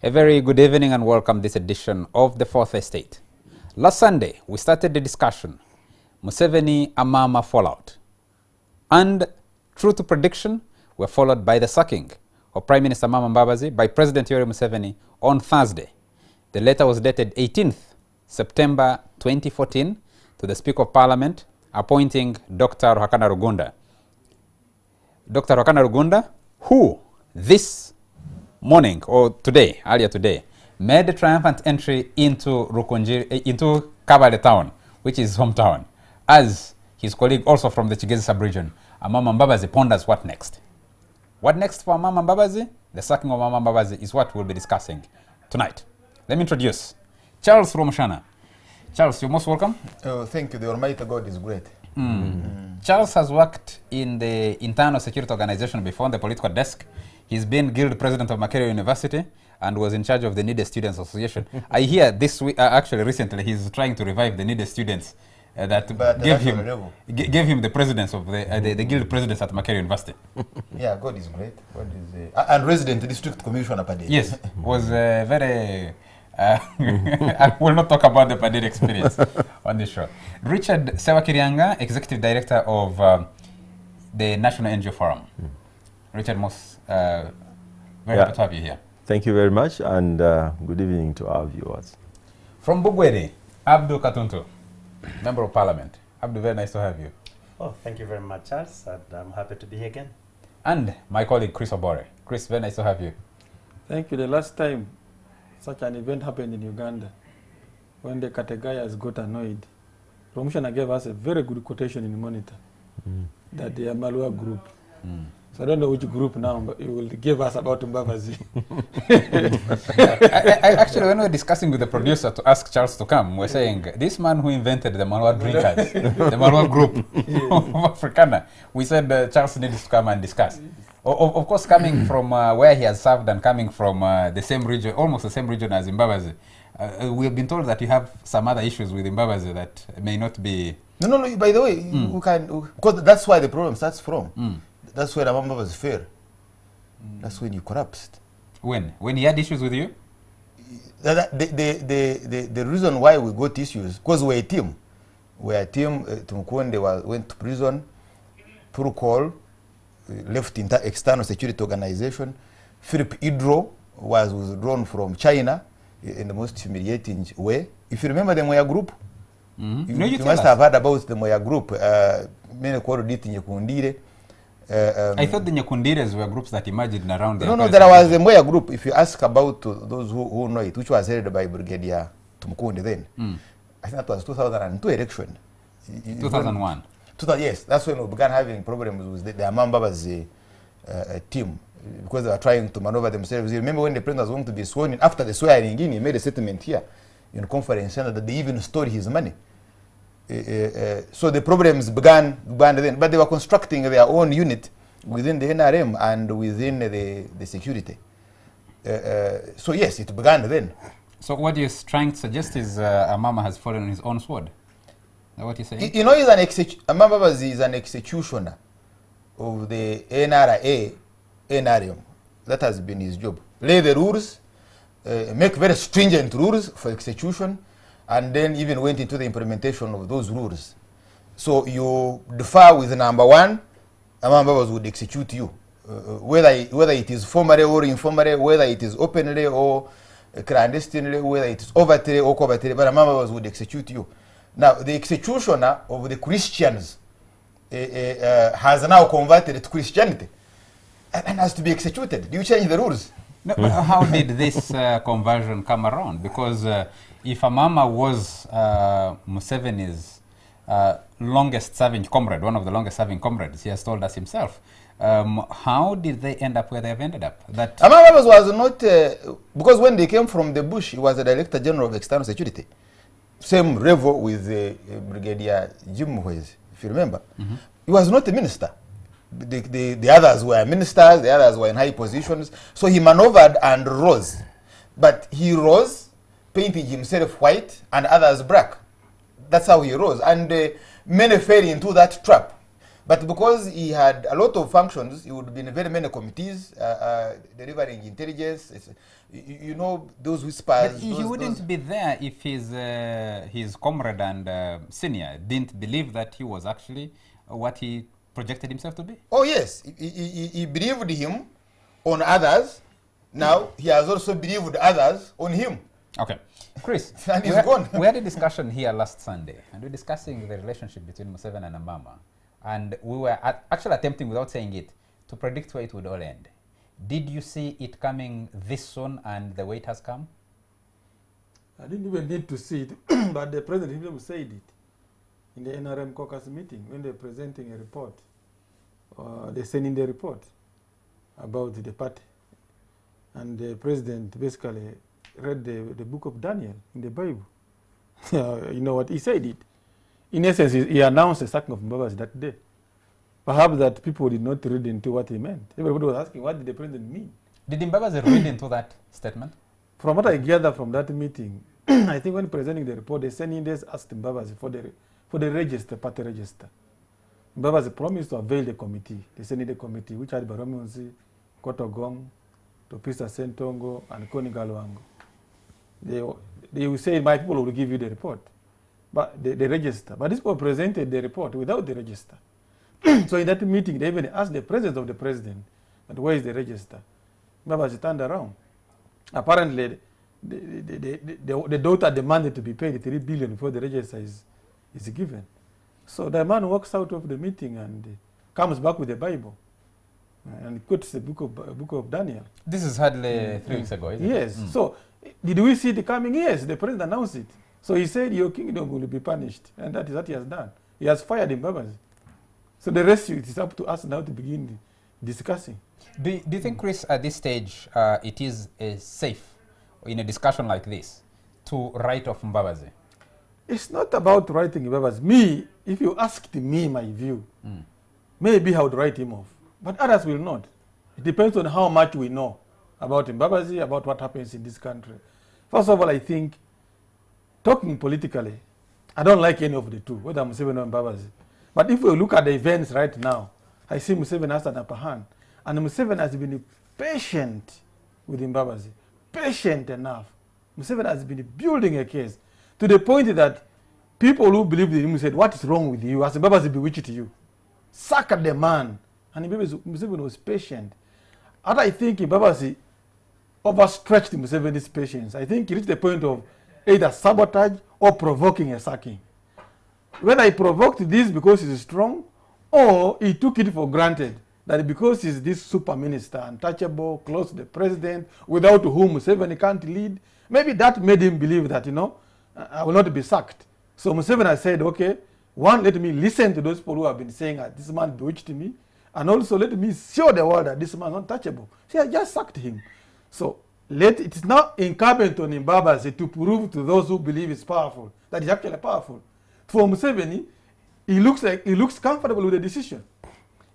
A very good evening and welcome to this edition of The Fourth Estate. Last Sunday, we started the discussion, Museveni-Amama fallout. And true to prediction, were followed by the sacking of Prime Minister Amama Mbabazi by President Yoweri Museveni on Thursday. The letter was dated 18th September 2014 to the Speaker of Parliament, appointing Dr. Ruhakana Rugunda. Dr. Ruhakana Rugunda, who this morning, or today, earlier today, made a triumphant entry into Kabale town, which is his hometown, as his colleague also from the Kigezi sub-region, Amama Mbabazi, ponders what next. What next for Amama Mbabazi? The sacking of Amama Mbabazi is what we'll be discussing tonight. Let me introduce Charles Rwomushana. Charles, you're most welcome. Oh, thank you. The Almighty God is great. Charles has worked in the internal security organization before on the political desk. He's been Guild President of Makerere University and was in charge of the Needed Students Association. I hear this week, actually recently, he's trying to revive the Needed Students that gave him the presidents of the Guild Presidents at Makerere University. Yeah, God is great. God is, and Resident District Commissioner Paddy. Yes, was very... I will not talk about the Paddy experience on this show. Richard Ssewakiryanga, Executive Director of the National NGO Forum. Richard, most very happy to have you here. Thank you very much, and good evening to our viewers. From Bugwedi, Abdu Katuntu, Member of Parliament. Abdu, very nice to have you. Oh, thank you very much, Charles, and I'm happy to be here again. And my colleague Chris Obore. Chris, very nice to have you. Thank you. The last time such an event happened in Uganda, when the Kategayas got annoyed, Rwomushana gave us a very good quotation in the Monitor, that they are Malwa group. So I don't know which group now, but you will give us about Mbabazi. Actually, when we were discussing with the producer to ask Charles to come, we're saying, this man who invented the Malwa drinkers, the Malwa group of Africana, we said Charles needs to come and discuss. Of course, coming from where he has served and coming from the same region, almost the same region as Mbabazi, we have been told that you have some other issues with Mbabazi that may not be... No, by the way, we can, because that's why the problem starts from. That's where Amama was fair. That's when you collapsed. When? When he had issues with you? The reason why we got issues, because we're a team. We're a team. Tumukunde went to prison. Protocol left external security organization. Philip Idro was withdrawn from China in the most humiliating way. If you remember the Moya group, you must have heard about the Moya group. Many called it Nyekundire. I thought the Nyekundires were groups that emerged around the... No, there was a Moya group. If you ask about those who know it, which was headed by Brigadier Tumukunde then, I think that was 2002 election. 2001. Yes, that's when we began having problems with the Amama Mbabazi team, because they were trying to maneuver themselves. You remember when the president was going to be sworn in, after the swearing in, he made a statement here in the conference center that they even stole his money. So the problems began then, but they were constructing their own unit within the NRM and within the security. So yes, it began then. So what you're trying to suggest is Amama has fallen on his own sword? Is that what you're saying? You know, Amama Mbabazi is an executioner of the NRM. That has been his job. Lay the rules, make very stringent rules for execution, and then even went into the implementation of those rules. So you differ with number one, Amama Mbabazi would execute you. Whether it is formally or informally, whether it is openly or clandestinely, whether it is overtly or covertly, but Amama Mbabazi would execute you. Now, the executioner of the Christians has now converted to Christianity and has to be executed. Do you change the rules? No, but how did this conversion come around? Because if Amama was Museveni's longest serving comrade, one of the longest serving comrades, he has told us himself, how did they end up where they have ended up? That Amama was not, because when they came from the bush, he was the Director General of External Security. Same level with Brigadier Jim Mwezi, if you remember. He was not a minister. The others were ministers, the others were in high positions. So he maneuvered and rose. But he rose, painting himself white and others black. That's how he rose. And many fell into that trap. But because he had a lot of functions, he would be in very many committees, delivering intelligence. You know, those whispers. But he wouldn't be there if his comrade and senior didn't believe that he was actually what he projected himself to be. Oh yes, he believed him on others. Now he has also believed others on him. Okay, Chris, And he's gone. we had a discussion here last Sunday, and we were discussing the relationship between Museveni and Amama, and we were actually attempting, without saying it, to predict where it would all end. Did you see it coming this soon, and the way it has come? I didn't even need to see it, but the president himself said it in the NRM caucus meeting when they're presenting a report. They're sending the report about the party. And the president basically read the book of Daniel in the Bible. You know what he said it. In essence, he announced the sacking of Mbabazi that day. Perhaps that people did not read into what he meant. Everybody was asking, what did the president mean? Did Mbabazi read into that statement? From what I gather from that meeting, I think when presenting the report, they asked Mbabazi for the register, party register. Mbabazi promised to avail the committee. They sent in the committee, which had Baromunzi, Kotogong, Topisa Sentongo, and Konigalwango. They will say, my people will give you the report, but the register. But this people presented the report without the register. So in that meeting, they even asked the president of the president, but where is the register? Mbabazi turned around. Apparently, the daughter demanded to be paid 3 billion before the register is given. So the man walks out of the meeting and comes back with the Bible and quotes the book of Daniel. This is hardly 3 weeks ago, isn't it? Yes. So did we see it coming? Yes, the president announced it. So he said, your kingdom will be punished. And that is what he has done. He has fired Mbabazi. So the rest, it is up to us now to begin discussing. Do you think, Chris, at this stage, it is safe in a discussion like this to write off Mbabazi? It's not about writing Mbabazi. Me, if you asked me my view, maybe I would write him off. But others will not. It depends on how much we know about Mbabazi, about what happens in this country. First of all, I think, talking politically, I don't like any of the two, whether Museveni or Mbabazi. But if we look at the events right now, I see Museveni has an upper hand. And Museveni has been patient with Mbabazi. Patient enough. Museveni has been building a case to the point that people who believed in him said, what is wrong with you? Has Mbabazi bewitched you? Sack at the man. And Museveni was patient. And I think Mbabazi overstretched Museveni's patience. I think he reached the point of either sabotage or provoking a sacking. Whether he provoked this because he's strong, or he took it for granted that because he's this super minister, untouchable, close to the president, without whom Museveni can't lead, maybe that made him believe that, I will not be sacked. So Museveni said, okay, one, let me listen to those people who have been saying that this man bewitched me, and also let me show the world that this man is untouchable. So I just sacked him. So it is now incumbent on Mbabazi to prove to those who believe he's powerful that he's actually powerful. For Museveni, he looks comfortable with the decision.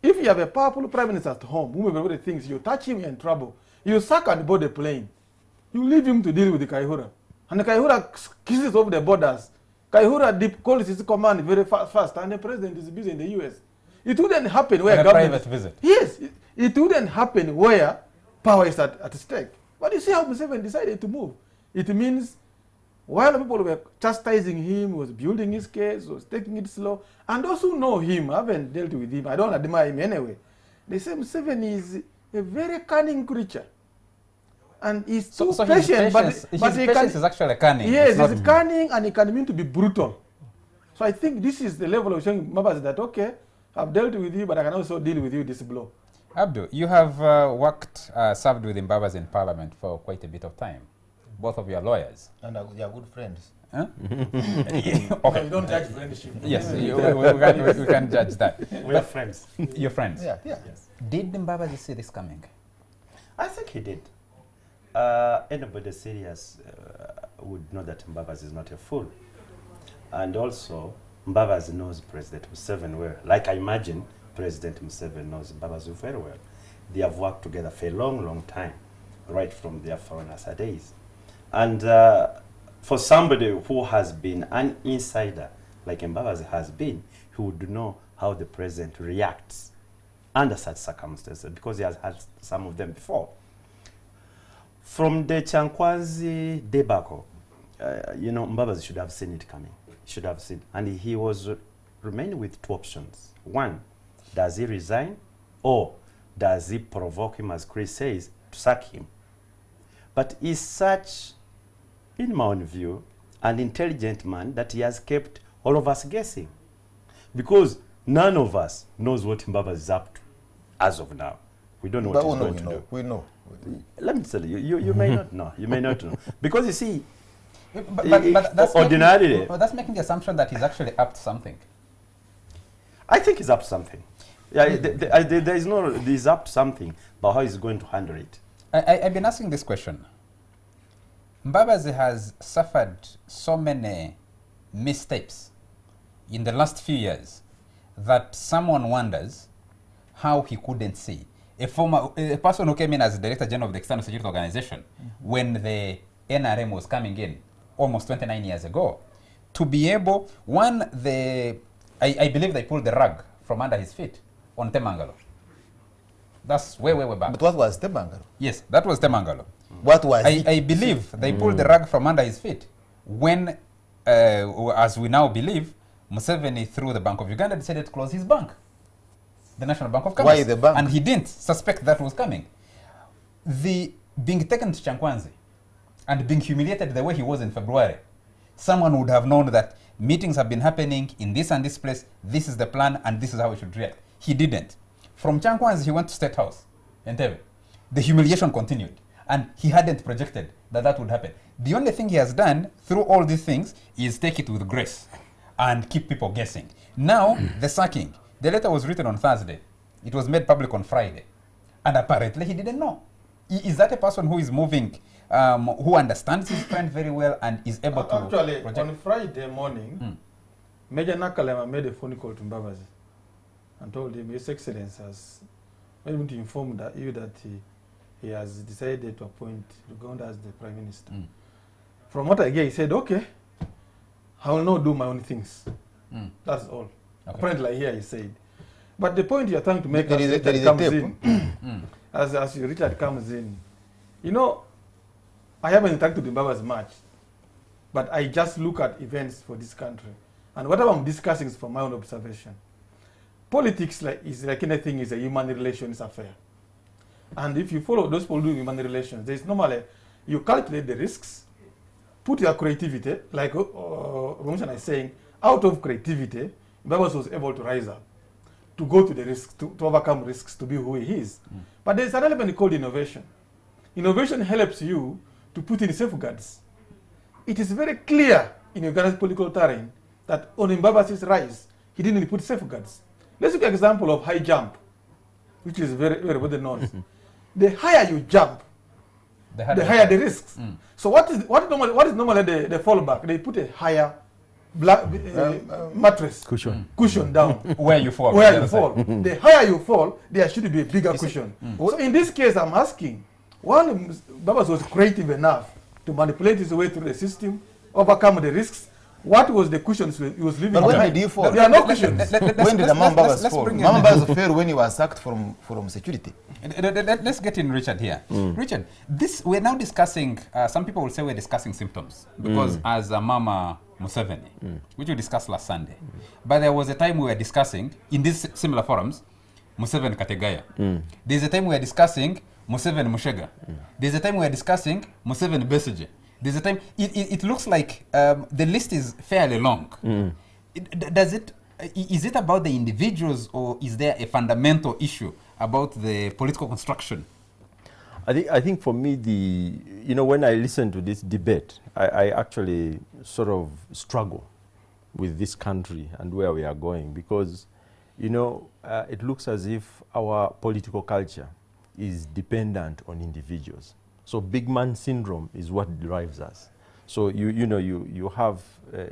If you have a powerful prime minister at home, who everybody thinks you touch him, you're in trouble, you sack and board the plane. You leave him to deal with the Kaihura. And the Kaihura kisses over the borders. Kaihura calls his command very fast, and the president is busy in the US. It wouldn't happen where government... private visit. Yes, it wouldn't happen where power is at stake. But you see how Museveni decided to move. It means while people were chastising him, was building his case, was taking it slow, and those who know him, haven't dealt with him, I don't admire him anyway, they say Museveni is a very cunning creature. And he's too patient, but his patience is actually cunning. Yes, he's cunning, and he can mean to be brutal. So I think this is the level of showing Mbabazi that, okay, I've dealt with you, but I can also deal with you this blow. Abdu, you have served with Mbabazi in Parliament for quite a bit of time. Both of you are lawyers. And they are good friends. Huh? Okay. No, you don't judge friendship. Yes, we can judge that. We are friends. You're friends? Yeah. Yes. Did Mbabazi see this coming? I think he did. Anybody serious would know that Mbabazi is not a fool. And also, Mbabazi knows President Museveni well. Like I imagine, President Museveni knows Mbabazi very well. They have worked together for a long, long time, right from their foreigner days. And for somebody who has been an insider, like Mbabazi has been, he would know how the president reacts under such circumstances, because he has had some of them before. From the Chankwanzi debacle, you know, Mbabazi should have seen it coming. Should have seen, and he was remaining with two options. One, does he resign, or does he provoke him, as Chris says, to sack him? But he's such, in my own view, an intelligent man that he has kept all of us guessing, because none of us knows what Mbabazi is up to as of now. We don't know what he's going to do. We know. Let me tell you, you may not know. You may not know. Because you see, But that's ordinarily, but that's making the assumption that he's actually up to something. I think he's up to something. Yeah, there is no, he's up to something, but how he's going to handle it. I've been asking this question. Mbabazi has suffered so many missteps in the last few years that someone wonders how he couldn't see. A person who came in as Director General of the External Security Organization when the NRM was coming in almost 29 years ago, to be able, I believe they pulled the rug from under his feet on Temangalo. That's way back. But what was Temangalo? Yes, that was Temangalo. What was I believe they pulled the rug from under his feet when, as we now believe, Museveni, through the Bank of Uganda, decided to close his bank, the National Bank of Commerce. Why the bank? And he didn't suspect that was coming. Being taken to Chankwanzi and being humiliated the way he was in February, someone would have known that meetings have been happening in this and this place, this is the plan, and this is how we should react. He didn't. From Chankwanzi, he went to State House, Entebbe. The humiliation continued, and he hadn't projected that that would happen. The only thing he has done through all these things is take it with grace and keep people guessing. Now, the sacking. The letter was written on Thursday. It was made public on Friday. And apparently he didn't know. Is that a person who is moving, who understands his friend very well and is able to Actually, project? on Friday morning, Major Nakalema made a phone call to Mbabazi and told him, His Excellency has made him to inform you that he has decided to appoint Uganda as the Prime Minister. From what I hear, he said, okay, I will not do my own things. That's all. Okay. Apparently, here he said. But the point you're trying to make as Richard comes in, as Richard comes in, you know, I haven't interacted with Mbabazi much, but I just look at events for this country. And whatever I'm discussing is from my own observation. Politics is like anything, is a human relations affair. And if you follow those people doing human relations, there's normally, you calculate the risks, put your creativity, like Rwomushana is saying, out of creativity, Mbabazi was able to rise up, to go to the risks, to overcome risks, to be who he is. But there's an element called innovation. Innovation helps you to put in safeguards. It is very clear in Uganda's political terrain that on Mbabazi's rise, he didn't put safeguards. Let's look at an example of high jump, which is very well known. The higher you jump, the higher the risks. So what is normally the fallback? They put a higher mattress cushion down where you fall. The higher you fall, there should be a bigger cushion. So in this case, I'm asking, while Mbabazi was creative enough to manipulate his way through the system, overcome the risks, what was the cushions he was leaving behind? When did he fall? There are no cushions. When did Amama Mbabazi fall? Amama Mbabazi fell when he was sacked from security. Let's get in Richard here. Richard, we're now discussing, some people will say we're discussing symptoms, because as Mama Museveni, which we discussed last Sunday, but there was a time we were discussing, in these similar forums, Museveni Kategaya. There's a time we were discussing Museveni Mushega. There's a time we were discussing Museveni Besigye. There's a time, it looks like the list is fairly long. Is it about the individuals, or is there a fundamental issue about the political construction? I think for me, when I listen to this debate, I actually sort of struggle with this country and where we are going, because, it looks as if our political culture is dependent on individuals. So big man syndrome is what drives us. So you have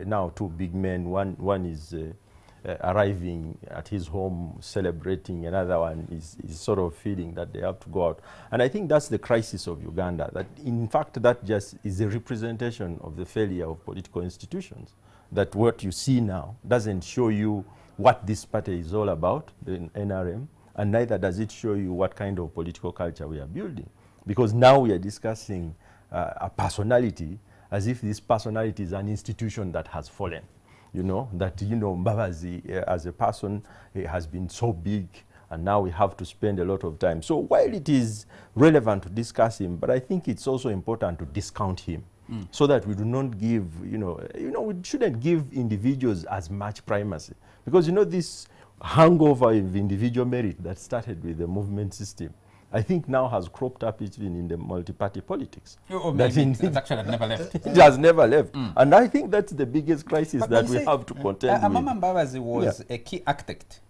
now two big men. One is arriving at his home celebrating, another one is sort of feeling that they have to go out. And I think that's the crisis of Uganda, that in fact that just is a representation of the failure of political institutions, that what you see now doesn't show you what this party is all about, the NRM, and neither does it show you what kind of political culture we are building. Because now we are discussing a personality as if this personality is an institution that has fallen. You know, that, you know, Mbabazi as a person has been so big, and now we have to spend a lot of time. So while it is relevant to discuss him, but I think it's also important to discount him. So that we do not give, we shouldn't give individuals as much primacy. Because, you know, this hangover of individual merit that started with the movement system, I think now has cropped up even in the multi-party politics. It's actually never left. It has never left. And I think that's the biggest crisis that we have to contend with. Amama Mbabazi was a key architect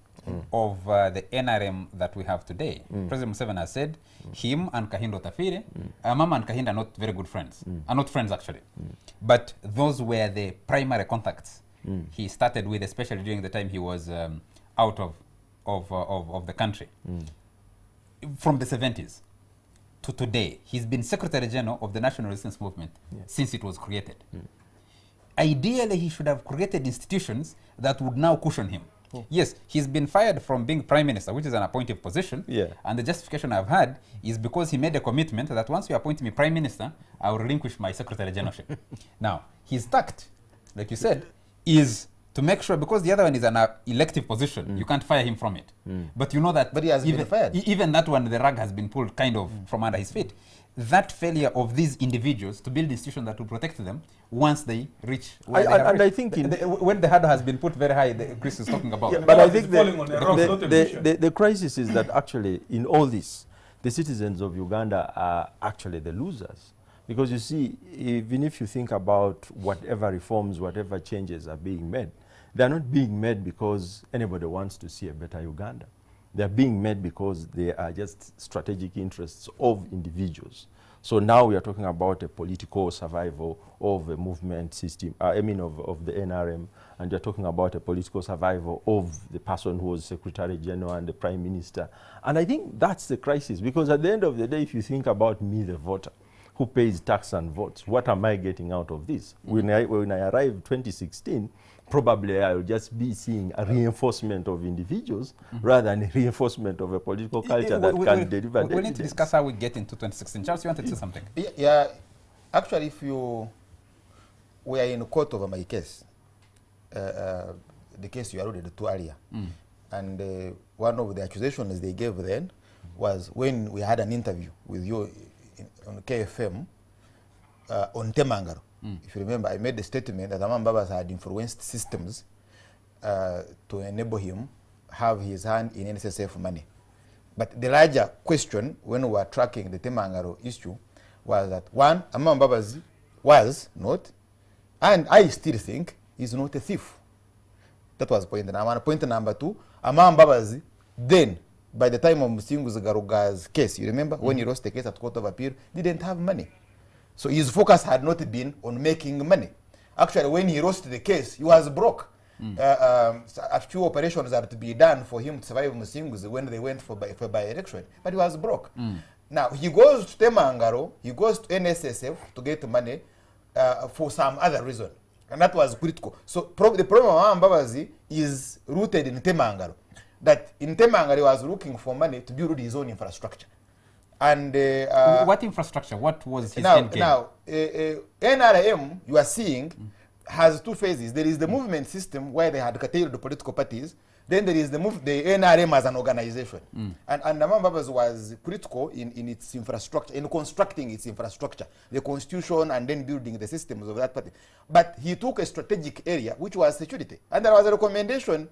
of the NRM that we have today. President Museveni has said him and Kahindo Tafire, Amama and Kahindo are not very good friends, are not friends actually. But those were the primary contacts he started with, especially during the time he was out of the country. From the 70s to today, he's been Secretary General of the National Resistance Movement since it was created. Ideally, he should have created institutions that would now cushion him. Yes, he's been fired from being Prime Minister, which is an appointive position. And the justification I've had is because he made a commitment that once you appoint me Prime Minister, I will relinquish my Secretary Generalship. Now, his tact, like you said, is to make sure, because the other one is an elective position, you can't fire him from it. But you know that But he has been fired. Even that one, the rug has been pulled kind of from under his feet. That failure of these individuals to build institutions that will protect them once they reach I think when the hurdle has been put very high, Chris is talking about. But I think the crisis is that actually in all this, the citizens of Uganda are actually the losers. Because you see, even if you think about whatever reforms, whatever changes are being made, they are not being made because anybody wants to see a better Uganda. They are being made because they are just strategic interests of individuals. So now we are talking about a political survival of a movement system, of the NRM, and you're talking about a political survival of the person who was Secretary General and the Prime Minister. And I think that's the crisis, because at the end of the day, if you think about me, the voter, who pays tax and votes, what am I getting out of this? When I arrived 2016, probably I will just be seeing a reinforcement of individuals rather than a reinforcement of a political culture that can deliver we need to discuss how we get into 2016. Charles, you wanted to say something? Yeah, actually, if you were in court over my case, the case you alluded to earlier, and one of the accusations they gave then was when we had an interview with you on KFM on Temangaro. If you remember, I made the statement that Amama Mbabazi had influenced systems to enable him have his hand in NSSF money. But the larger question when we were tracking the Temangaro issue was that, one, Amama Mbabazi was not, and I still think, is not a thief. That was point number one. Point number two, Amama Mbabazi then, by the time of Musingu Garuga's case, you remember, when he lost the case at Court of Appeal, didn't have money. So his focus had not been on making money. Actually, when he lost the case, he was broke. A few operations had to be done for him to survive Musingu when they went for by-election, but he was broke. Now, he goes to Temangaro, he goes to NSSF to get money for some other reason. And that was critical. So the problem of Amama Mbabazi is rooted in Temangaro. That in Temangaro he was looking for money to build his own infrastructure. And what infrastructure? What was his end game? Now, NRM, you are seeing, has two phases. There is the movement system where they had curtailed the political parties. Then there is the NRM as an organization. And Amama Mbabazi was critical in its infrastructure, in constructing its infrastructure, the constitution, and then building the systems of that party. But he took a strategic area, which was security. And there was a recommendation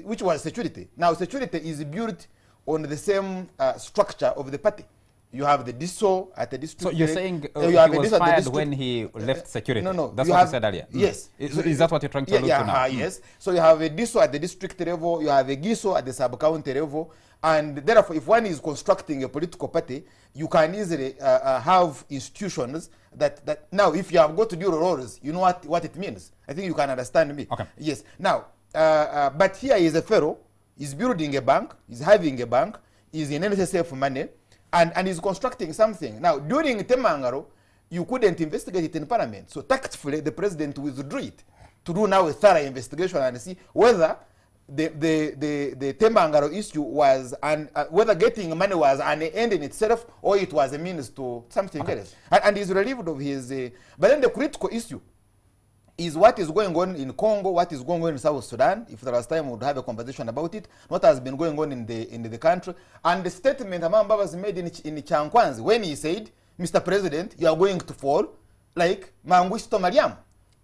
which was security. Now, security is built on the same structure of the party. You have the DISO at the district. So you're saying he was fired when he left security? No. That's what you said earlier? Yes. Is that what you're trying to allude to now? Yes. So you have a DISO at the district level, you have a GISO at the sub-county level, and therefore if one is constructing a political party, you can easily have institutions that now if you have got to do roles, you know what it means. I think you can understand me. Okay. Yes. Now, but here is a fellow, he's building a bank, he's having a bank, he's in NSSF money, and he's constructing something. Now, during Temangaro, you couldn't investigate it in Parliament. So tactfully, the president withdrew it to do now a thorough investigation and see whether the Tembangaro issue was, whether getting money was an end in itself or it was a means to something else. And he's relieved of his, but then the critical issue is what is going on in Congo, what is going on in South Sudan. If there was time, we would have a conversation about it. What has been going on in the country. And the statement Amama Mbabazi made in Chankwanzi when he said, Mr. President, you are going to fall like Mwanguhya Mariam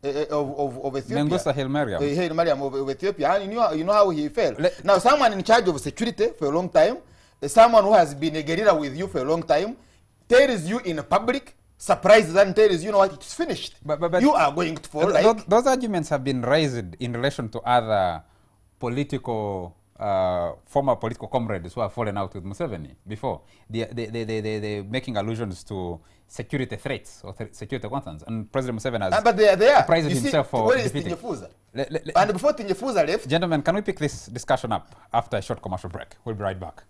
of Ethiopia. Mengusa Hail Mariam. Hail Mariam of Ethiopia. And you know how he fell. Now, someone in charge of security for a long time, someone who has been a guerrilla with you for a long time, tells you in public, surprises and tells you know what, it's finished. But you are going to fall. Those arguments have been raised in relation to other political, former political comrades who have fallen out with Museveni before. They're making allusions to security threats or security concerns. And President Museveni has but they are there. Surprised himself for defeating. And before Tinyefuza left... Gentlemen, can we pick this discussion up after a short commercial break? We'll be right back.